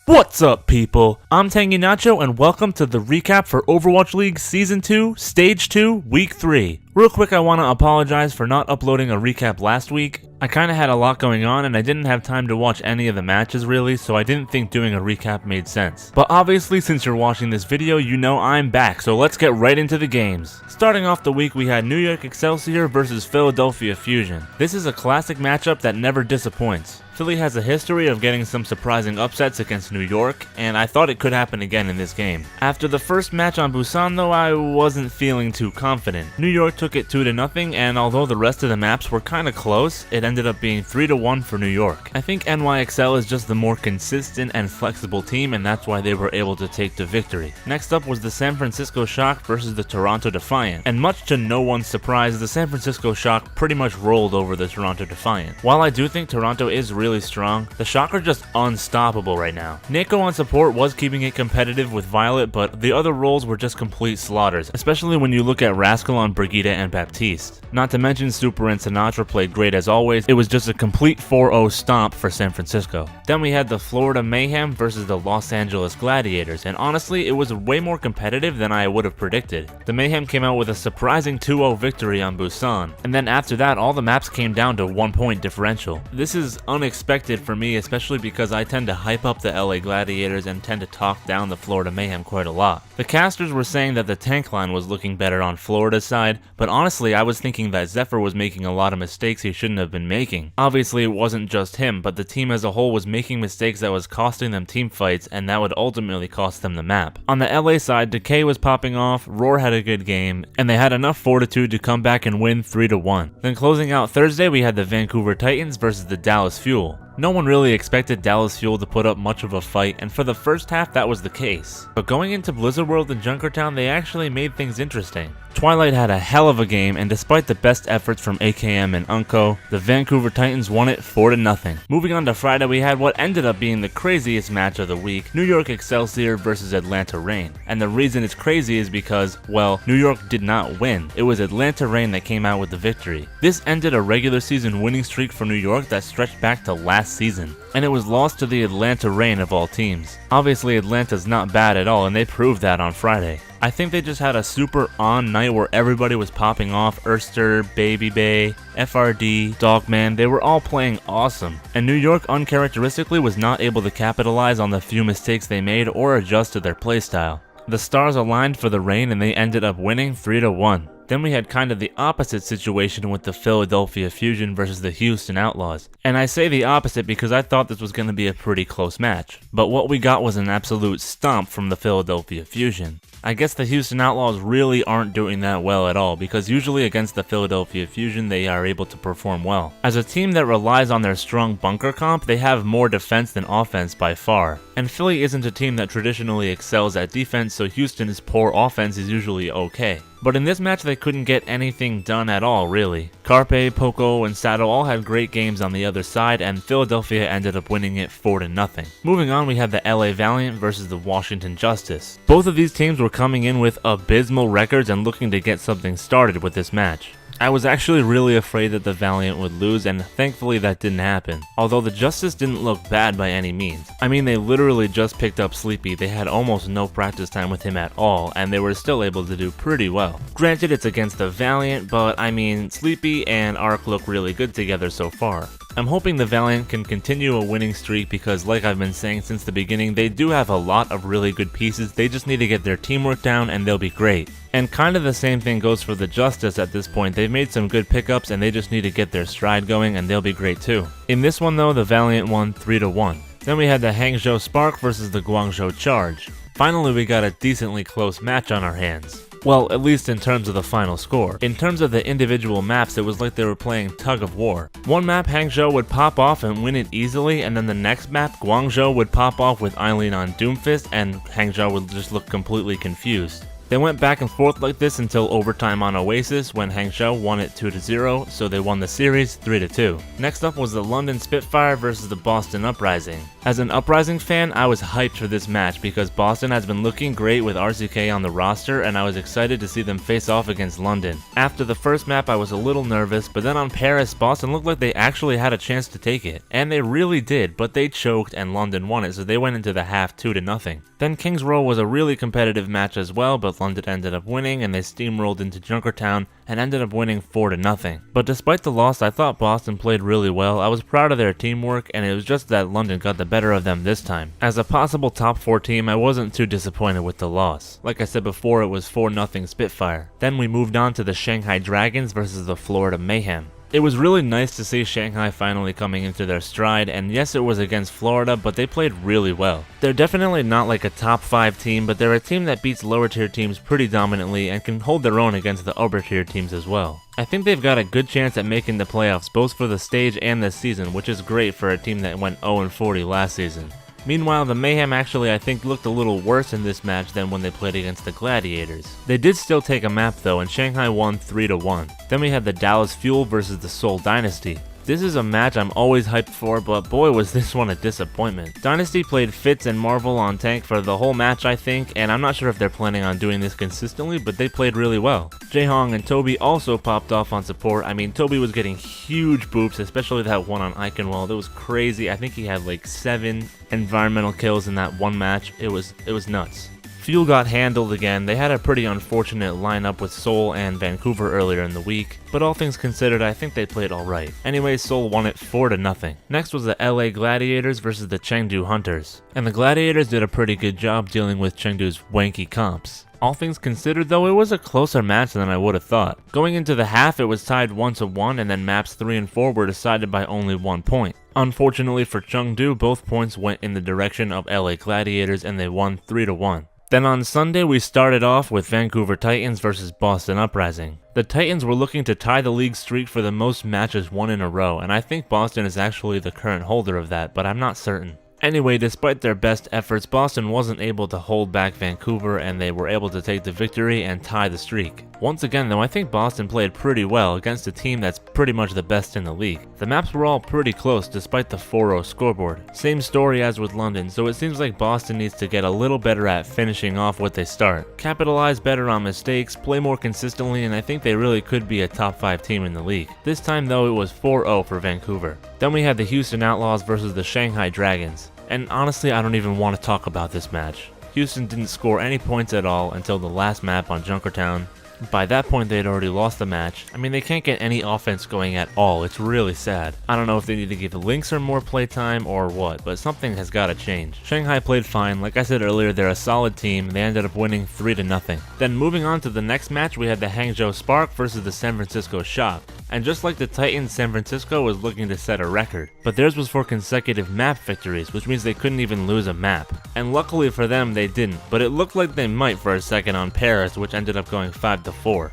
What's up, people? I'm Tangy Nacho, and welcome to the recap for Overwatch League Season 2, Stage 2, Week 3. Real quick, I want to apologize for not uploading a recap last week. I kinda had a lot going on and I didn't have time to watch any of the matches really, so I didn't think doing a recap made sense. But obviously, since you're watching this video, you know I'm back, so let's get right into the games. Starting off the week, we had New York Excelsior versus Philadelphia Fusion. This is a classic matchup that never disappoints. Philly has a history of getting some surprising upsets against New York, and I thought it could happen again in this game. After the first match on Busan though, I wasn't feeling too confident. New York took it 2-0, and although the rest of the maps were kinda close, it ended up being 3-1 for New York. I think NYXL is just the more consistent and flexible team, and that's why they were able to take the victory. Next up was the San Francisco Shock versus the Toronto Defiant, and much to no one's surprise, the San Francisco Shock pretty much rolled over the Toronto Defiant. While I do think Toronto is really strong, the Shock are just unstoppable right now. Nako on support was keeping it competitive with Violet, but the other roles were just complete slaughters, especially when you look at Rascal on Brigitte and Baptiste. Not to mention Super and Sinatra played great as always. It was just a complete 4-0 stomp for San Francisco. Then we had the Florida Mayhem versus the Los Angeles Gladiators, and honestly it was way more competitive than I would have predicted. The Mayhem came out with a surprising 2-0 victory on Busan, and then after that all the maps came down to 1 point differential. This is unexpected for me, especially because I tend to hype up the LA Gladiators and tend to talk down the Florida Mayhem quite a lot. The casters were saying that the tank line was looking better on Florida's side, but honestly I was thinking that Zephyr was making a lot of mistakes he shouldn't have been making. Obviously it wasn't just him, but the team as a whole was making mistakes that was costing them team fights, and that would ultimately cost them the map. On the LA side, Decay was popping off, Roar had a good game, and they had enough fortitude to come back and win 3-1. Then closing out Thursday, we had the Vancouver Titans versus the Dallas Fuel. No one really expected Dallas Fuel to put up much of a fight, and for the first half that was the case. But going into Blizzard World and Junkertown, they actually made things interesting. Twilight had a hell of a game, and despite the best efforts from AKM and Unko, the Vancouver Titans won it 4-0. Moving on to Friday, we had what ended up being the craziest match of the week, New York Excelsior versus Atlanta Reign. And the reason it's crazy is because, well, New York did not win. It was Atlanta Reign that came out with the victory. This ended a regular season winning streak for New York that stretched back to last season, and it was lost to the Atlanta Reign of all teams. Obviously Atlanta's not bad at all, and they proved that on Friday. I think they just had a super on night where everybody was popping off. Erster, Baby Bay, FRD, Dogman, they were all playing awesome. And New York uncharacteristically was not able to capitalize on the few mistakes they made or adjust to their playstyle. The stars aligned for the Reign and they ended up winning 3-1. Then we had kind of the opposite situation with the Philadelphia Fusion versus the Houston Outlaws. And I say the opposite because I thought this was going to be a pretty close match. But what we got was an absolute stomp from the Philadelphia Fusion. I guess the Houston Outlaws really aren't doing that well at all, because usually against the Philadelphia Fusion they are able to perform well. As a team that relies on their strong bunker comp, they have more defense than offense by far. And Philly isn't a team that traditionally excels at defense, so Houston's poor offense is usually okay. But in this match they couldn't get anything done at all really. Carpe, Poco, and Sato all had great games on the other side, and Philadelphia ended up winning it 4-0. Moving on, we had the LA Valiant versus the Washington Justice. Both of these teams were coming in with abysmal records and looking to get something started with this match. I was actually really afraid that the Valiant would lose, and thankfully that didn't happen. Although the Justice didn't look bad by any means. I mean, they literally just picked up Sleepy, they had almost no practice time with him at all, and they were still able to do pretty well. Granted, it's against the Valiant, but I mean, Sleepy and Arc look really good together so far. I'm hoping the Valiant can continue a winning streak because, like I've been saying since the beginning, they do have a lot of really good pieces. They just need to get their teamwork down and they'll be great. And kind of the same thing goes for the Justice at this point. They've made some good pickups and they just need to get their stride going and they'll be great too. In this one though, the Valiant won 3-1. Then we had the Hangzhou Spark versus the Guangzhou Charge. Finally we got a decently close match on our hands. Well, at least in terms of the final score. In terms of the individual maps, it was like they were playing tug of war. One map, Hangzhou would pop off and win it easily, and then the next map, Guangzhou would pop off with Eileen on Doomfist, and Hangzhou would just look completely confused. They went back and forth like this until overtime on Oasis when Hangzhou won it 2-0, so they won the series 3-2. Next up was the London Spitfire versus the Boston Uprising. As an Uprising fan, I was hyped for this match because Boston has been looking great with RCK on the roster, and I was excited to see them face off against London. After the first map I was a little nervous, but then on Paris, Boston looked like they actually had a chance to take it. And they really did, but they choked and London won it, so they went into the half 2-0. Then Kings Row was a really competitive match as well, but London ended up winning and they steamrolled into Junkertown and ended up winning 4-0. But despite the loss, I thought Boston played really well. I was proud of their teamwork, and it was just that London got the better of them this time. As a possible top 4 team, I wasn't too disappointed with the loss. Like I said before, it was 4-0 Spitfire. Then we moved on to the Shanghai Dragons versus the Florida Mayhem. It was really nice to see Shanghai finally coming into their stride, and yes, it was against Florida, but they played really well. They're definitely not like a top 5 team, but they're a team that beats lower tier teams pretty dominantly and can hold their own against the upper tier teams as well. I think they've got a good chance at making the playoffs both for the stage and this season, which is great for a team that went 0-40 last season. Meanwhile, the Mayhem actually I think looked a little worse in this match than when they played against the Gladiators. They did still take a map though, and Shanghai won 3-1. Then we had the Dallas Fuel versus the Seoul Dynasty. This is a match I'm always hyped for, but boy was this one a disappointment. Dynasty played Fitz and Marvel on tank for the whole match I think, and I'm not sure if they're planning on doing this consistently, but they played really well. Jaehong and Toby also popped off on support. I mean, Toby was getting huge boops, especially that one on Eichenwald. It was crazy. I think he had like 7 environmental kills in that one match. It was nuts. Fuel got handled again. They had a pretty unfortunate lineup with Seoul and Vancouver earlier in the week, but all things considered, I think they played alright. Anyway, Seoul won it 4-0. Next was the LA Gladiators versus the Chengdu Hunters, and the Gladiators did a pretty good job dealing with Chengdu's wanky comps. All things considered though, it was a closer match than I would have thought. Going into the half, it was tied 1-1, and then maps 3 and 4 were decided by only 1 point. Unfortunately for Chengdu, both points went in the direction of LA Gladiators and they won 3-1. Then on Sunday, we started off with Vancouver Titans versus Boston Uprising. The Titans were looking to tie the league streak for the most matches won in a row, and I think Boston is actually the current holder of that, but I'm not certain. Anyway, despite their best efforts, Boston wasn't able to hold back Vancouver and they were able to take the victory and tie the streak. Once again though, I think Boston played pretty well against a team that's pretty much the best in the league. The maps were all pretty close despite the 4-0 scoreboard. Same story as with London, so it seems like Boston needs to get a little better at finishing off what they start. Capitalize better on mistakes, play more consistently, and I think they really could be a top 5 team in the league. This time though, it was 4-0 for Vancouver. Then we had the Houston Outlaws versus the Shanghai Dragons. And honestly, I don't even want to talk about this match. Houston didn't score any points at all until the last map on Junkertown. By that point, they had already lost the match. I mean, they can't get any offense going at all. It's really sad. I don't know if they need to give Lynxer more playtime or what, but something has got to change. Shanghai played fine. Like I said earlier, they're a solid team. They ended up winning 3-0. Then moving on to the next match, we had the Hangzhou Spark versus the San Francisco Shock. And just like the Titans, San Francisco was looking to set a record. But theirs was for consecutive map victories, which means they couldn't even lose a map. And luckily for them, they didn't, but it looked like they might for a second on Paris, which ended up going 5-4.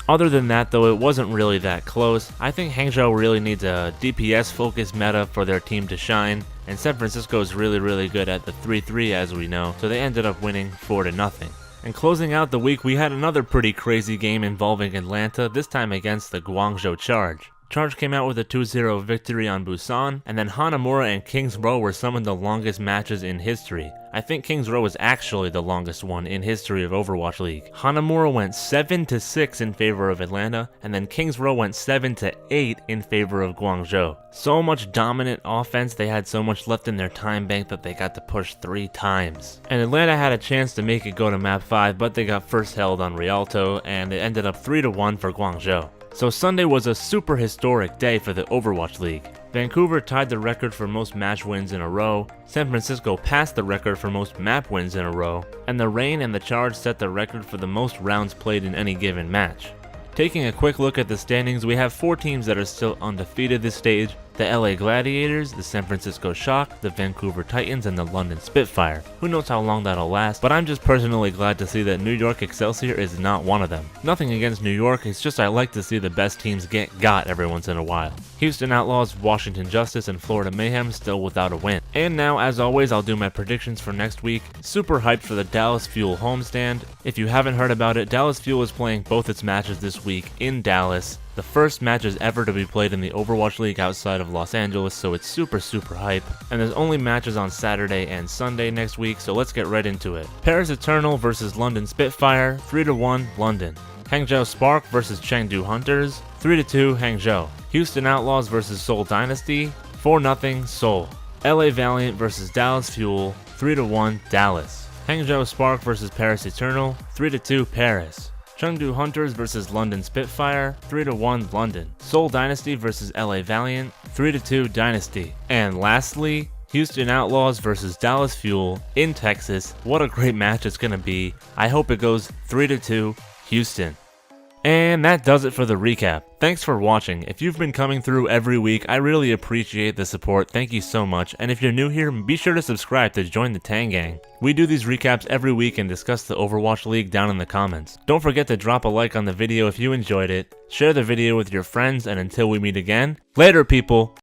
Other than that though, it wasn't really that close. I think Hangzhou really needs a DPS focused meta for their team to shine, and San Francisco is really good at the 3-3 as we know, so they ended up winning 4-0. And closing out the week, we had another pretty crazy game involving Atlanta, this time against the Guangzhou Charge. Charge came out with a 2-0 victory on Busan, and then Hanamura and Kings Row were some of the longest matches in history. I think Kings Row is actually the longest one in history of Overwatch League. Hanamura went 7-6 in favor of Atlanta, and then Kings Row went 7-8 in favor of Guangzhou. So much dominant offense, they had so much left in their time bank that they got to push 3 times. And Atlanta had a chance to make it go to map 5, but they got first held on Rialto, and it ended up 3-1 for Guangzhou. So Sunday was a super historic day for the Overwatch League. Vancouver tied the record for most match wins in a row, San Francisco passed the record for most map wins in a row, and the Reign and the Charge set the record for the most rounds played in any given match. Taking a quick look at the standings, we have 4 teams that are still undefeated this stage, the LA Gladiators, the San Francisco Shock, the Vancouver Titans, and the London Spitfire. Who knows how long that'll last, but I'm just personally glad to see that New York Excelsior is not one of them. Nothing against New York, it's just I like to see the best teams get got every once in a while. Houston Outlaws, Washington Justice, and Florida Mayhem still without a win. And now, as always, I'll do my predictions for next week. Super hyped for the Dallas Fuel homestand. If you haven't heard about it, Dallas Fuel is playing both its matches this week in Dallas. The first matches ever to be played in the Overwatch League outside of Los Angeles, so it's super hype. And there's only matches on Saturday and Sunday next week, so let's get right into it. Paris Eternal versus London Spitfire, 3-1 London. Hangzhou Spark versus Chengdu Hunters, 3-2 Hangzhou. Houston Outlaws versus Seoul Dynasty, 4-0 Seoul. LA Valiant versus Dallas Fuel, 3-1 Dallas. Hangzhou Spark versus Paris Eternal, 3-2 Paris. Chengdu Hunters versus London Spitfire, 3-1 London. Seoul Dynasty versus LA Valiant, 3-2 Dynasty. And lastly, Houston Outlaws versus Dallas Fuel in Texas. What a great match it's gonna be. I hope it goes 3-2 Houston. And that does it for the recap. Thanks for watching. If you've been coming through every week, I really appreciate the support. Thank you so much. And if you're new here, be sure to subscribe to join the Tang Gang. We do these recaps every week and discuss the Overwatch League down in the comments. Don't forget to drop a like on the video if you enjoyed it, share the video with your friends, and until we meet again, later people!